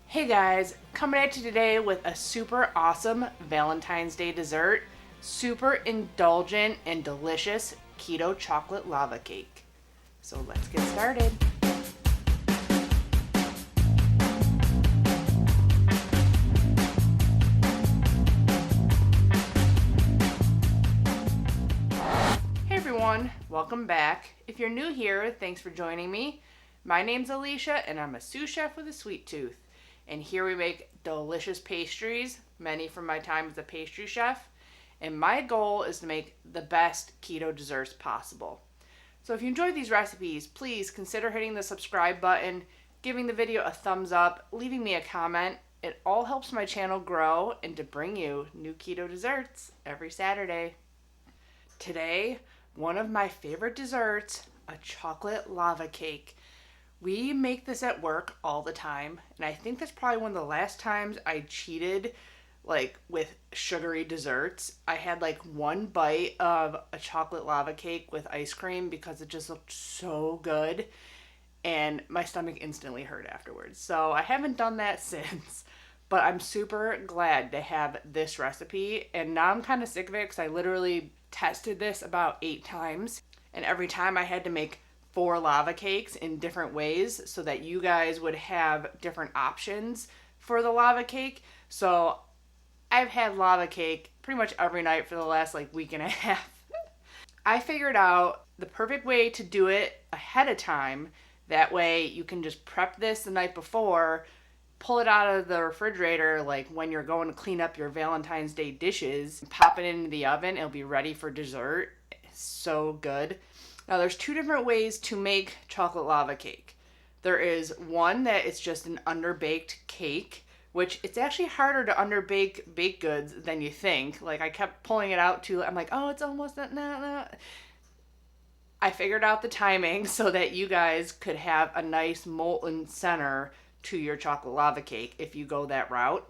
Hey guys, coming at you today with a super awesome Valentine's Day dessert, super indulgent and delicious Keto Chocolate Lava Cake. So let's get started. Hey everyone, welcome back. If you're new here, thanks for joining me. My name's Alycia and I'm a sous chef with a sweet tooth. And here we make delicious pastries, many from my time as a pastry chef. And my goal is to make the best keto desserts possible. So if you enjoyed these recipes, please consider hitting the subscribe button, giving the video a thumbs up, leaving me a comment. It all helps my channel grow and to bring you new keto desserts every Saturday. Today, one of my favorite desserts, a chocolate lava cake. We make this at work all the time, and I think that's probably one of the last times I cheated with sugary desserts. I had one bite of a chocolate lava cake with ice cream because it just looked so good, and my stomach instantly hurt afterwards. So I haven't done that since, but I'm super glad to have this recipe, and now I'm kind of sick of it because I literally tested this about 8 times, and every time I had to make 4 lava cakes in different ways so that you guys would have different options for the lava cake. So I've had lava cake pretty much every night for the last week and a half. I figured out the perfect way to do it ahead of time. That way you can just prep this the night before, pull it out of the refrigerator when you're going to clean up your Valentine's Day dishes, pop it into the oven, it'll be ready for dessert. It's so good. Now there's 2 different ways to make chocolate lava cake. There is one that it's just an underbaked cake, which it's actually harder to underbake baked goods than you think. I kept pulling it out too. I'm like, oh, it's almost done. No. I figured out the timing so that you guys could have a nice molten center to your chocolate lava cake if you go that route.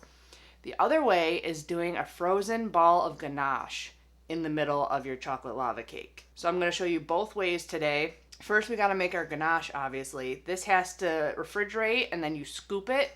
The other way is doing a frozen ball of ganache in the middle of your chocolate lava cake. So I'm going to show you both ways today. First, we got to make our ganache, obviously. This has to refrigerate, and then you scoop it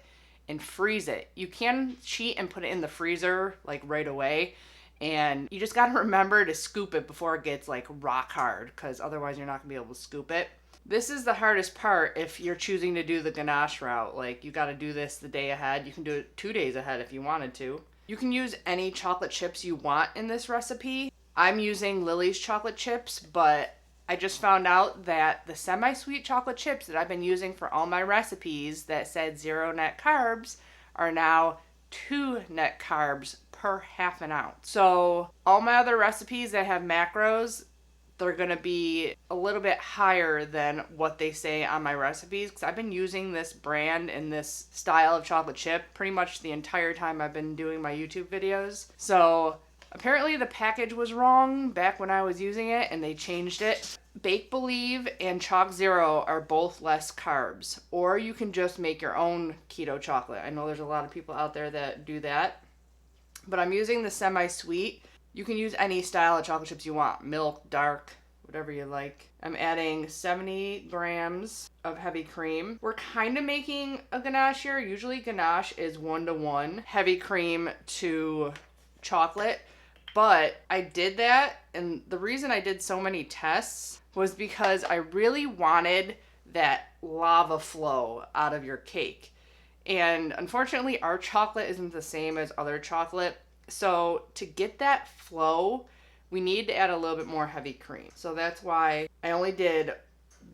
and freeze it. You can cheat and put it in the freezer right away, and you just got to remember to scoop it before it gets rock hard, because otherwise you're not going to be able to scoop it. This is the hardest part if you're choosing to do the ganache route. You got to do this the day ahead. You can do it 2 days ahead if you wanted to. You can use any chocolate chips you want in this recipe. I'm using Lily's chocolate chips, but I just found out that the semi-sweet chocolate chips that I've been using for all my recipes that said 0 net carbs are now 2 net carbs per half an ounce. So all my other recipes that have macros, they're going to be a little bit higher than what they say on my recipes, because I've been using this brand and this style of chocolate chip pretty much the entire time I've been doing my YouTube videos. So apparently the package was wrong back when I was using it, and they changed it. Bake Believe and Chalk Zero are both less carbs, or you can just make your own keto chocolate. I know there's a lot of people out there that do that, but I'm using the semi-sweet. You can use any style of chocolate chips you want. Milk, dark, whatever you like. I'm adding 70 grams of heavy cream. We're kind of making a ganache here. Usually ganache is 1-to-1 heavy cream to chocolate. But I did that, and the reason I did so many tests was because I really wanted that lava flow out of your cake. And unfortunately, our chocolate isn't the same as other chocolate. So to get that flow, we need to add a little bit more heavy cream. So that's why I only did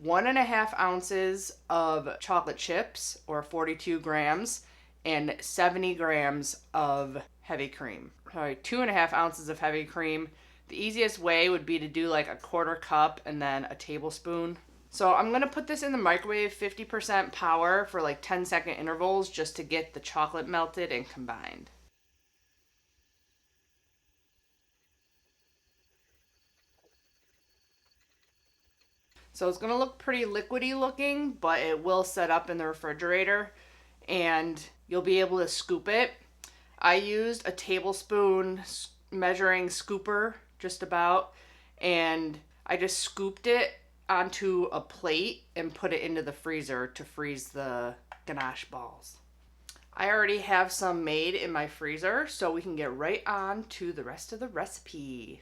1.5 ounces of chocolate chips, or 42 grams, and 70 grams of heavy cream. Sorry, 2.5 ounces of heavy cream. The easiest way would be to do a 1/4 cup and then a tablespoon. So I'm going to put this in the microwave 50% power for 10-second intervals just to get the chocolate melted and combined. So it's going to look pretty liquidy looking, but it will set up in the refrigerator and you'll be able to scoop it. I used a tablespoon measuring scooper just about, and I just scooped it onto a plate and put it into the freezer to freeze the ganache balls. I already have some made in my freezer, so we can get right on to the rest of the recipe.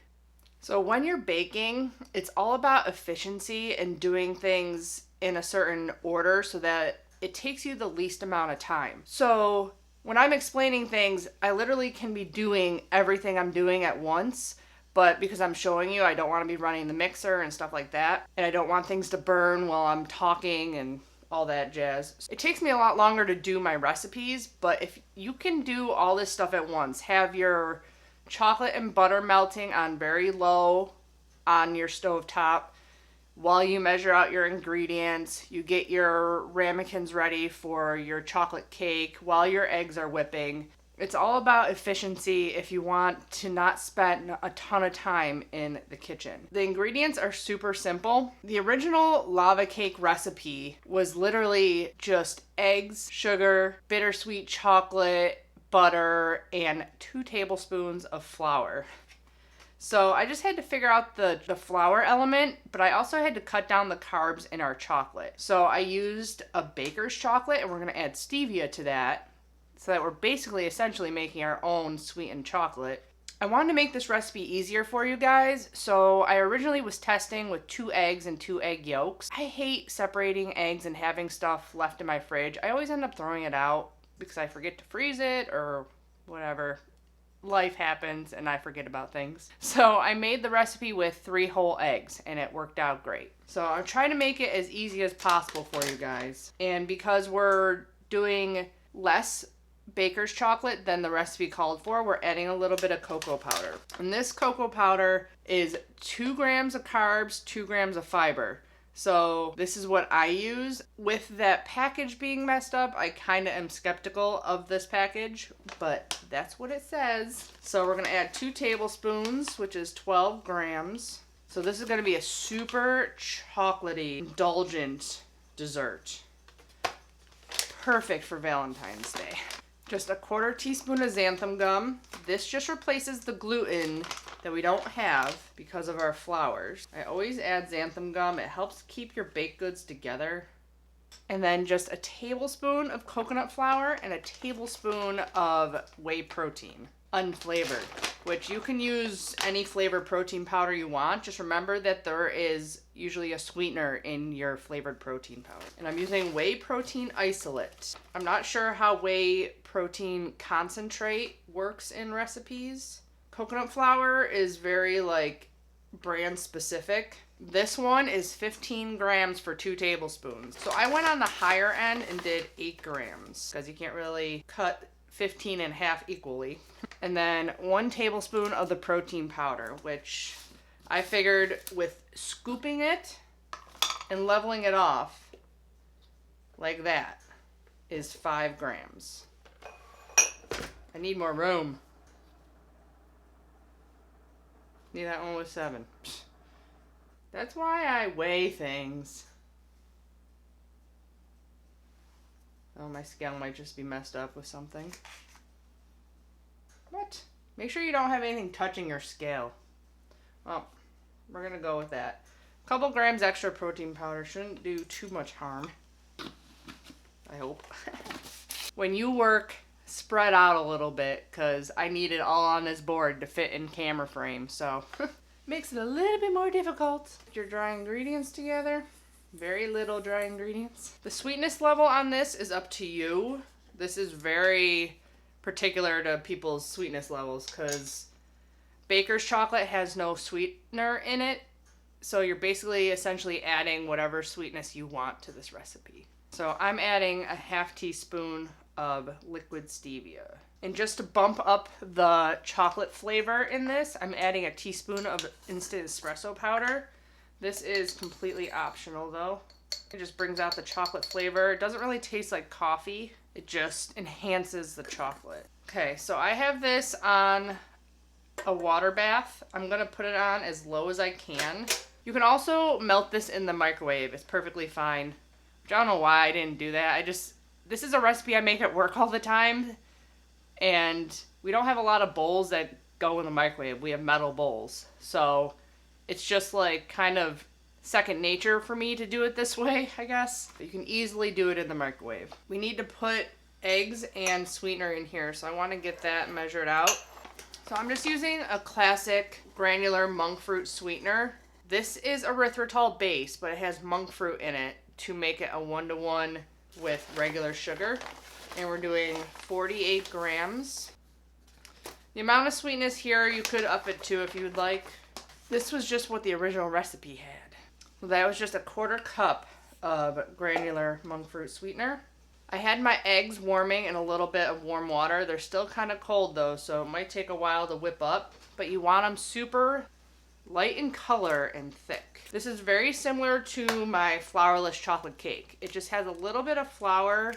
So when you're baking, it's all about efficiency and doing things in a certain order so that it takes you the least amount of time. So when I'm explaining things, I literally can be doing everything I'm doing at once, but because I'm showing you, I don't want to be running the mixer and stuff like that, and I don't want things to burn while I'm talking and all that jazz. It takes me a lot longer to do my recipes, but if you can do all this stuff at once, have your chocolate and butter melting on very low on your stovetop while you measure out your ingredients, you get your ramekins ready for your chocolate cake while your eggs are whipping. It's all about efficiency if you want to not spend a ton of time in the kitchen. The ingredients are super simple. The original lava cake recipe was literally just eggs, sugar, bittersweet chocolate, butter, and 2 tablespoons of flour. So I just had to figure out the flour element, but I also had to cut down the carbs in our chocolate. So I used a baker's chocolate, and we're going to add stevia to that, so that we're basically essentially making our own sweetened chocolate. I wanted to make this recipe easier for you guys, so I originally was testing with 2 eggs and 2 egg yolks. I hate separating eggs and having stuff left in my fridge. I always end up throwing it out because I forget to freeze it or whatever. Life happens and I forget about things. So I made the recipe with 3 whole eggs and it worked out great. So I'm trying to make it as easy as possible for you guys. And because we're doing less baker's chocolate than the recipe called for, we're adding a little bit of cocoa powder. And this cocoa powder is 2 grams of carbs, 2 grams of fiber. So this is what I use. With that package being messed up, I kind of am skeptical of this package, but that's what it says. So we're gonna add 2 tablespoons, which is 12 grams. So this is gonna be a super chocolatey, indulgent dessert. Perfect for Valentine's Day. Just a 1/4 teaspoon of xanthan gum. This just replaces the gluten that we don't have because of our flours. I always add xanthan gum. It helps keep your baked goods together. And then just a tablespoon of coconut flour and a tablespoon of whey protein, unflavored, which you can use any flavored protein powder you want. Just remember that there is usually a sweetener in your flavored protein powder. And I'm using whey protein isolate. I'm not sure how whey protein concentrate works in recipes. Coconut flour is very brand specific. This one is 15 grams for 2 tablespoons. So I went on the higher end and did 8 grams because you can't really cut 15 in half equally. And then 1 tablespoon of the protein powder, which I figured with scooping it and leveling it off like that is 5 grams. I need more room. Need that one with 7. That's why I weigh things. Oh, my scale might just be messed up with something. What? Make sure you don't have anything touching your scale. Well, we're gonna go with that. A couple grams extra protein powder shouldn't do too much harm. I hope. When you work, spread out a little bit because I need it all on this board to fit in camera frame, so makes it a little bit more difficult. Put your dry ingredients together. Very little dry ingredients. The sweetness level on this is up to you. This is very particular to people's sweetness levels because baker's chocolate has no sweetener in it, so you're basically essentially adding whatever sweetness you want to this recipe. So I'm adding a 1/2 teaspoon of liquid stevia. And just to bump up the chocolate flavor in this, I'm adding a teaspoon of instant espresso powder. This is completely optional though. It just brings out the chocolate flavor. It doesn't really taste like coffee. It just enhances the chocolate. Okay, so I have this on a water bath. I'm gonna put it on as low as I can. You can also melt this in the microwave. It's perfectly fine. I don't know why I didn't do that. This is a recipe I make at work all the time, and we don't have a lot of bowls that go in the microwave. We have metal bowls, so it's just kind of second nature for me to do it this way, I guess. You can easily do it in the microwave. We need to put eggs and sweetener in here, so I want to get that measured out. So I'm just using a classic granular monk fruit sweetener. This is erythritol base, but it has monk fruit in it to make it a 1-to-1 with regular sugar. And we're doing 48 grams. The amount of sweetness here, you could up it to if you would like. This was just what the original recipe had. So that was just a 1/4 cup of granular monk fruit sweetener. I had my eggs warming in a little bit of warm water. They're still kind of cold though, so it might take a while to whip up. But you want them super light in color and thick. This is very similar to my flourless chocolate cake. It just has a little bit of flour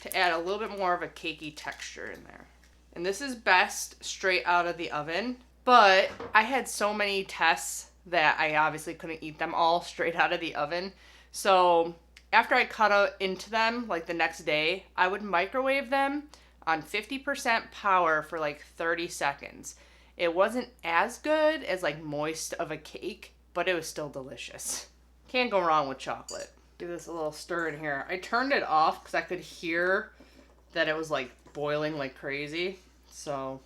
to add a little bit more of a cakey texture in there. And this is best straight out of the oven. But I had so many tests that I obviously couldn't eat them all straight out of the oven. So after I cut into them, like the next day, I would microwave them on 50% power for like 30 seconds. It wasn't as good as like moist of a cake, but it was still delicious. Can't go wrong with chocolate. Give this a little stir in here. I turned it off because I could hear that it was like boiling like crazy. So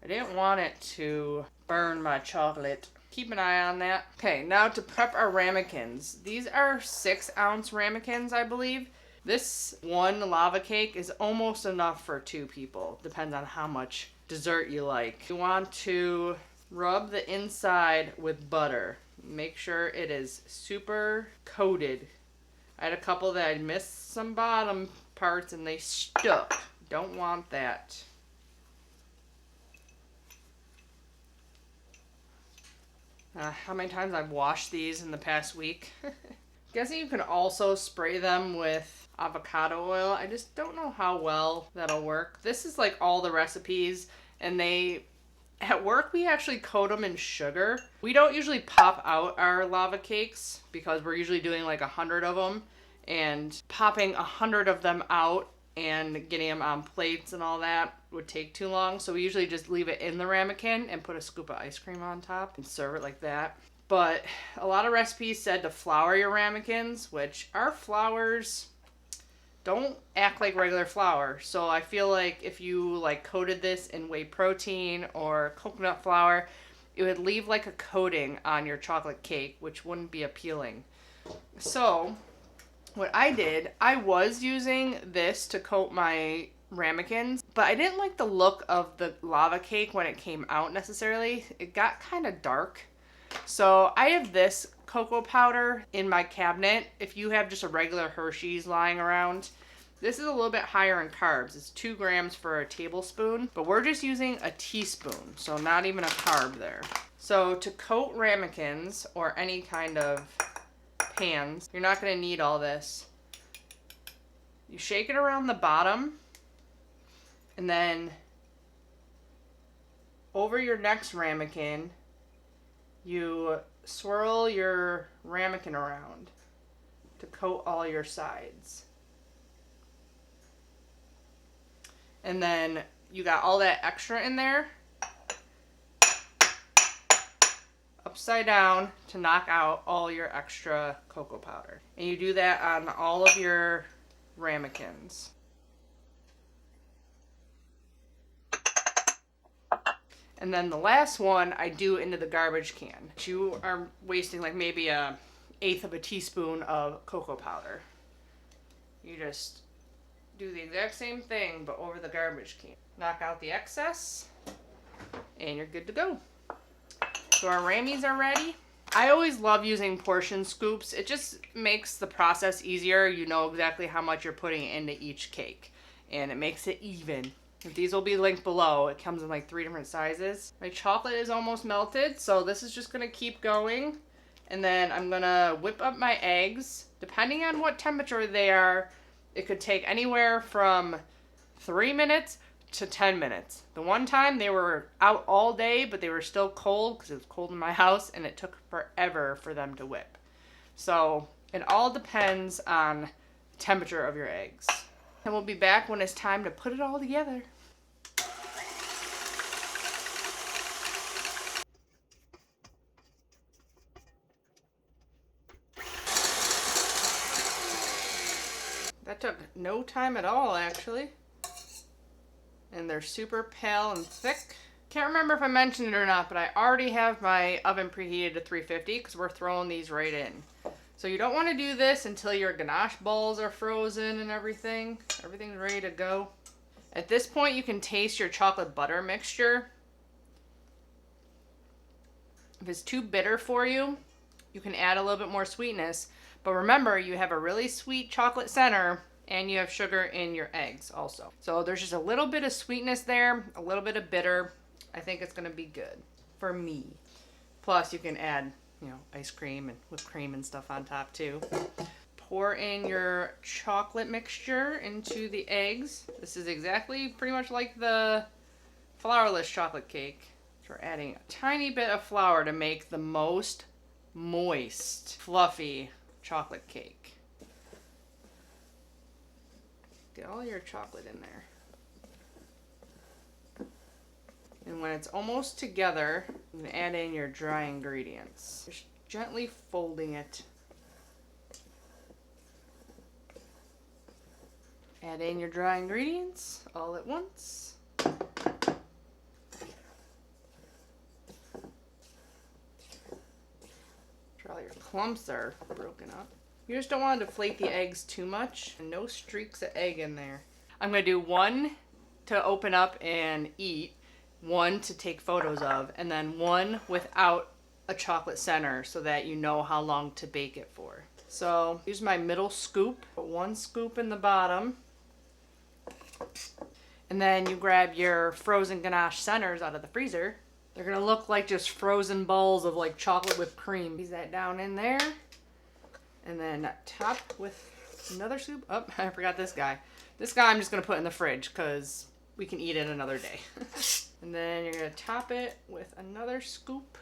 I didn't want it to burn my chocolate. Keep an eye on that. Okay, now to prep our ramekins. These are 6-ounce ramekins, I believe. This one lava cake is almost enough for 2 people. Depends on how much dessert you like. You want to rub the inside with butter. Make sure it is super coated. I had a couple that I missed some bottom parts and they stuck. Don't want that. How many times I've washed these in the past week. Guessing you can also spray them with avocado oil. I just don't know how well that'll work. This is like all the recipes, and at work we actually coat them in sugar. We don't usually pop out our lava cakes because we're usually doing like 100 of them, and popping 100 of them out and getting them on plates and all that would take too long. So we usually just leave it in the ramekin and put a scoop of ice cream on top and serve it like that. But a lot of recipes said to flour your ramekins, which our flours don't act like regular flour. So I feel like if you like coated this in whey protein or coconut flour, it would leave like a coating on your chocolate cake, which wouldn't be appealing. So what I did, I was using this to coat my ramekins, but I didn't like the look of the lava cake when it came out necessarily. It got kind of dark. So I have this cocoa powder in my cabinet. If you have just a regular Hershey's lying around, this is a little bit higher in carbs. It's 2 grams for a tablespoon, but we're just using a teaspoon, so not even a carb there. So to coat ramekins or any kind of pans, you're not going to need all this. You shake it around the bottom, and then over your next ramekin, you swirl your ramekin around to coat all your sides. And then you got all that extra in there, upside down to knock out all your extra cocoa powder. And you do that on all of your ramekins. And then the last one I do into the garbage can. You are wasting like maybe 1/8 of a teaspoon of cocoa powder. You just do the exact same thing but over the garbage can. Knock out the excess and you're good to go. So our rammies are ready. I always love using portion scoops. It just makes the process easier. You know exactly how much you're putting into each cake, and it makes it even. These will be linked below. It comes in like 3 different sizes. My chocolate is almost melted, so this is just gonna keep going. And then I'm gonna whip up my eggs. Depending on what temperature they are, it could take anywhere from 3 minutes to 10 minutes. The one time they were out all day, but they were still cold because it was cold in my house, and it took forever for them to whip. So it all depends on the temperature of your eggs. And we'll be back when it's time to put it all together. That took no time at all, actually. And they're super pale and thick. Can't remember if I mentioned it or not, but I already have my oven preheated to 350 because we're throwing these right in. So you don't want to do this until your ganache balls are frozen and everything. Everything's ready to go. At this point, you can taste your chocolate butter mixture. If it's too bitter for you, you can add a little bit more sweetness. But remember, you have a really sweet chocolate center and you have sugar in your eggs also. So there's just a little bit of sweetness there, a little bit of bitter. I think it's going to be good for me. Plus, you can add, you know, ice cream and whipped cream and stuff on top too. Pour in your chocolate mixture into the eggs. This is exactly pretty much like the flourless chocolate cake. So we're adding a tiny bit of flour to make the most moist, fluffy chocolate cake. Get all your chocolate in there. And when it's almost together, you can add in your dry ingredients. Just gently folding it. Add in your dry ingredients all at once. Sure all your clumps are broken up. You just don't want to deflate the eggs too much. And no streaks of egg in there. I'm going to do one to open up and eat, one to take photos of, and then one without a chocolate center so that you know how long to bake it for. So use my middle scoop, put one scoop in the bottom, and then you grab your frozen ganache centers out of the freezer. They're gonna look like just frozen balls of like chocolate whipped cream. Squeeze that down in there, and then top with another scoop. Oh, I forgot this guy. This guy I'm just gonna put in the fridge because we can eat it another day. And then you're gonna top it with another scoop.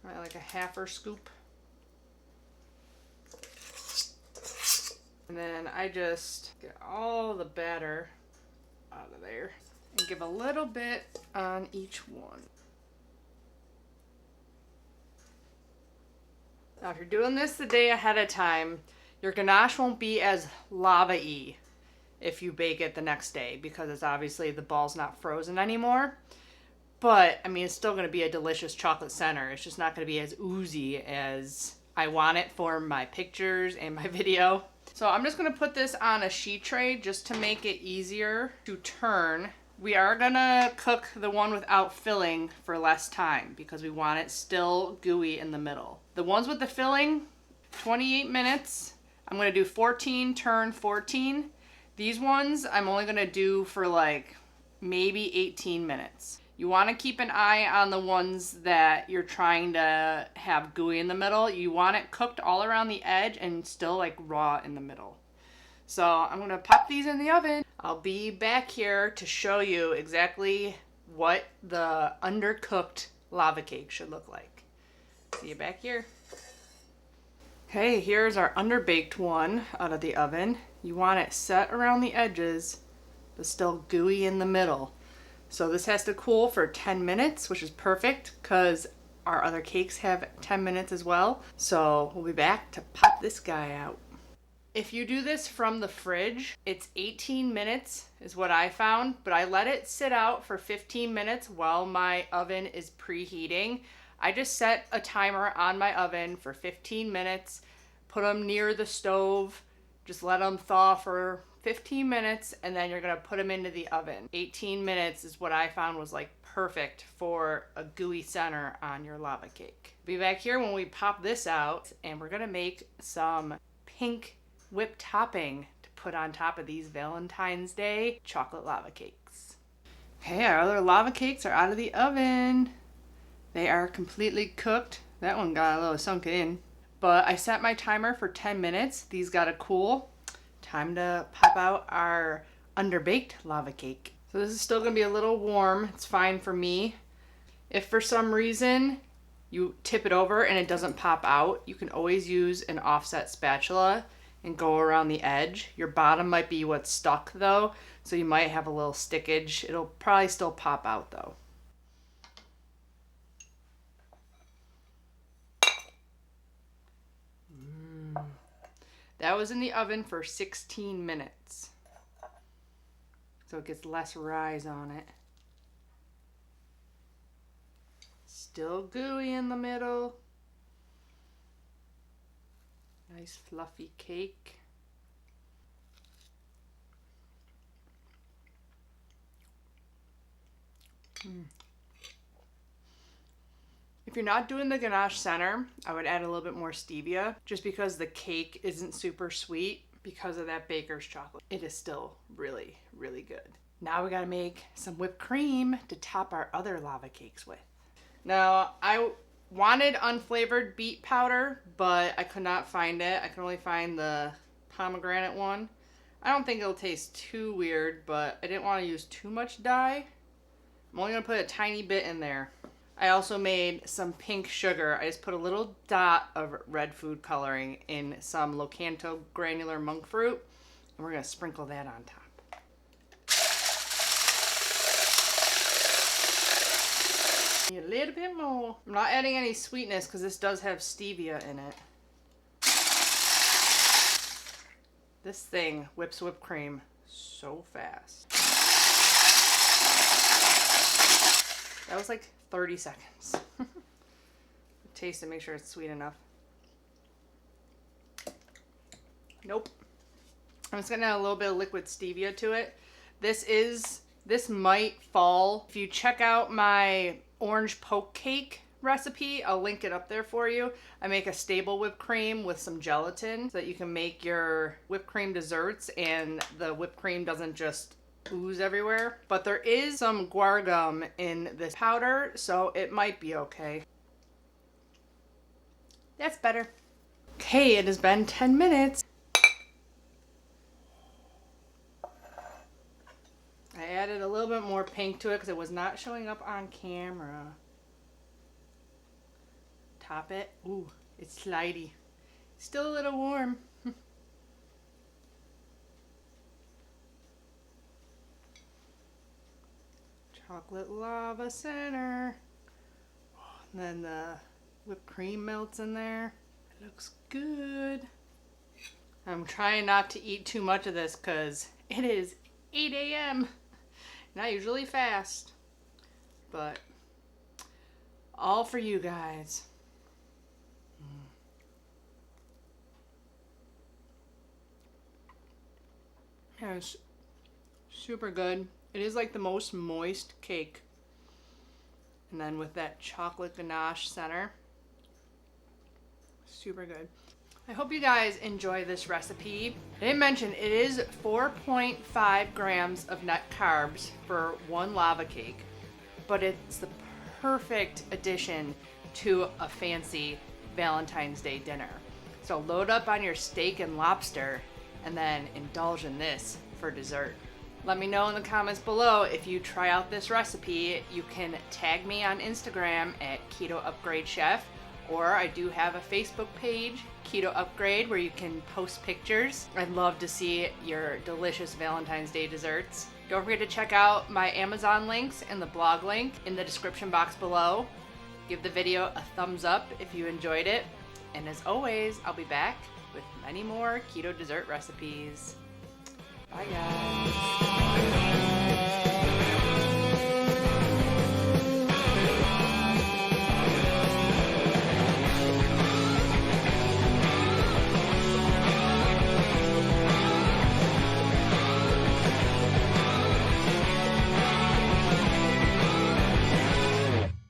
Right, like a halfer scoop. And then I just get all the batter out of there and give a little bit on each one. Now if you're doing this the day ahead of time, your ganache won't be as lava-y if you bake it the next day because it's obviously the ball's not frozen anymore. But, I mean, it's still going to be a delicious chocolate center. It's just not going to be as oozy as I want it for my pictures and my video. So I'm just going to put this on a sheet tray just to make it easier to turn. We are going to cook the one without filling for less time because we want it still gooey in the middle. The ones with the filling, 28 minutes. I'm going to do 14, turn 14. These ones I'm only going to do for like maybe 18 minutes. You want to keep an eye on the ones that you're trying to have gooey in the middle. You want it cooked all around the edge and still like raw in the middle. So I'm going to pop these in the oven. I'll be back here to show you exactly what the undercooked lava cake should look like. See you back here. Okay, here's our underbaked one out of the oven. You want it set around the edges, but still gooey in the middle. So this has to cool for 10 minutes, which is perfect because our other cakes have 10 minutes as well. So we'll be back to pop this guy out. If you do this from the fridge, it's 18 minutes is what I found, but I let it sit out for 15 minutes while my oven is preheating. I just set a timer on my oven for 15 minutes, put them near the stove, just let them thaw for 15 minutes, and then you're gonna put them into the oven. 18 minutes is what I found was like perfect for a gooey center on your lava cake. Be back here when we pop this out, and we're gonna make some pink whipped topping to put on top of these Valentine's Day chocolate lava cakes. Okay, our other lava cakes are out of the oven. They are completely cooked. That one got a little sunken in, but I set my timer for 10 minutes. These gotta cool. Time to pop out our underbaked lava cake. So this is still gonna be a little warm. It's fine for me. If for some reason you tip it over and it doesn't pop out, you can always use an offset spatula and go around the edge. Your bottom might be what's stuck though, so you might have a little stickage. It'll probably still pop out though. That was in the oven for 16 minutes. So it gets less rise on it. Still gooey in the middle. Nice fluffy cake. If you're not doing the ganache center, I would add a little bit more stevia just because the cake isn't super sweet because of that baker's chocolate. It is still really, really good. Now we gotta make some whipped cream to top our other lava cakes with. Now, I wanted unflavored beet powder, but I could not find it. I could only find the pomegranate one. I don't think it'll taste too weird, but I didn't want to use too much dye. I'm only gonna put a tiny bit in there. I also made some pink sugar. I just put a little dot of red food coloring in some Locanto granular monk fruit, and we're gonna sprinkle that on top. A little bit more. I'm not adding any sweetness because this does have stevia in it. This thing whips whipped cream so fast. That was like 30 seconds. Taste it, make sure it's sweet enough. Nope. I'm just gonna add a little bit of liquid stevia to it. This might fall. If you check out my orange poke cake recipe, I'll link it up there for you. I make a stable whipped cream with some gelatin so that you can make your whipped cream desserts and the whipped cream doesn't just ooze everywhere. But there is some guar gum in this powder, so it might be okay. That's better. Okay, it has been 10 minutes. I added a little bit more pink to it because it was not showing up on camera. Top it. Ooh, it's slidey. Still a little warm. Chocolate lava center. And then the whipped cream melts in there. It looks good. I'm trying not to eat too much of this because it is 8 a.m. Not usually fast, but all for you guys. Yeah, it's super good. It is like the most moist cake. And then with that chocolate ganache center, super good. I hope you guys enjoy this recipe. I didn't mention it is 4.5 grams of net carbs for one lava cake, but it's the perfect addition to a fancy Valentine's Day dinner. So load up on your steak and lobster and then indulge in this for dessert. Let me know in the comments below if you try out this recipe. You can tag me on Instagram at Keto Upgrade Chef, or I do have a Facebook page, Keto Upgrade, where you can post pictures. I'd love to see your delicious Valentine's Day desserts. Don't forget to check out my Amazon links and the blog link in the description box below. Give the video a thumbs up if you enjoyed it. And as always, I'll be back with many more keto dessert recipes. Bye guys.